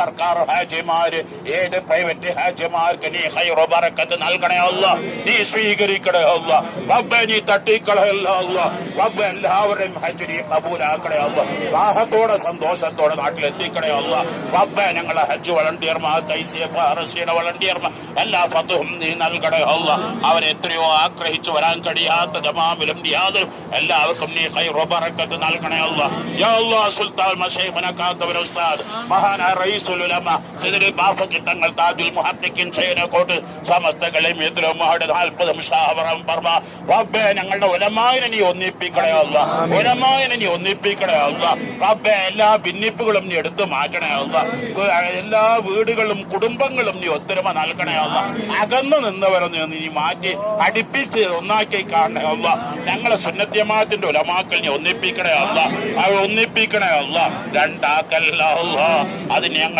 സർക്കാർ ഹാജിമാര്, ഏത് പ്രൈവറ്റ് ഹാജിമാർക്ക് നീ ഖൈറു ബറക്കത്ത് നൽകണേ അല്ലാഹ്. നീ സ്വീകരിക്കണേ അല്ലാഹ്. റബ്ബേ നീ തട്ടിക്കളയല്ല അല്ലാഹ്. റബ്ബേ എല്ലാവരുടെയും ഹജ്ജ് നീ കബൂലാക്കണേ അല്ലാഹ്. റാഹത്തോടെ സന്തോഷത്തോടെ നാട്ടിലെത്തിക്കണേ അല്ലാഹ്. റബ്ബേ ഞങ്ങളെ ഹജ്ജ് വളണ്ടിയർമാർ, വളണ്ടിയർമാർ എല്ലാ ഫതുഹും നീ നൽകണേ അല്ലാഹ്. അവരെത്രയോ ആഗ്രഹിച്ചു വരാൻ കഴിയാത്ത ജമാമിലും നിയാദിലും എല്ലാവർക്കും നീ ഖൈറു ബറക്കത്ത് നൽകണേ അല്ലാഹ്. യാ അല്ലാഹ് സുൽത്താൻ മശൈഖുന കാതബൽ ഉസ്താദ് മഹാനായ റഈസുൽ ഉലമ സയ്യിദ് ബാഫഖി തങ്ങൾ താജുൽ മുഹദ്ദിഖിൻ ശൈനകോട്ട് സമസ്തകളെയും ഇതിലും 40 മുശാവറം പർവ റബ്ബേ ഞങ്ങളുടെ ഉലമായിനെ നീ ഒന്നിപ്പിക്കണേ അല്ലാഹ്. ഉലമായിനെ നീ ഒന്നിപ്പിക്കണേ അല്ലാഹ്. റബ്ബേ എല്ലാ ഭിന്നിപ്പുകളും നീ എടുത്തു മാറ്റണേ അല്ലാഹ്. എല്ലാ വീടുകളും കുടുംബങ്ങളും നീ ഒത്തൊരുമ നൽകണേ അല്ലാഹ്. അകന്നു നിന്നവരൊന്ന് നീ മാറ്റി അടുപ്പിച്ച് ഒന്നാക്കി കാണണേ അല്ലാഹ്. ഞങ്ങളെ സുന്നത്ത് ജമാഅത്തിന്റെ ഉലമാക്കൾ നീ ഒന്നിപ്പിക്കണേ അല്ലാഹ്. അത് ഒന്നിപ്പിക്കണേ അല്ലാഹ്. രണ്ടാക്കല്ല അല്ലാഹ്. അത് ഞങ്ങൾ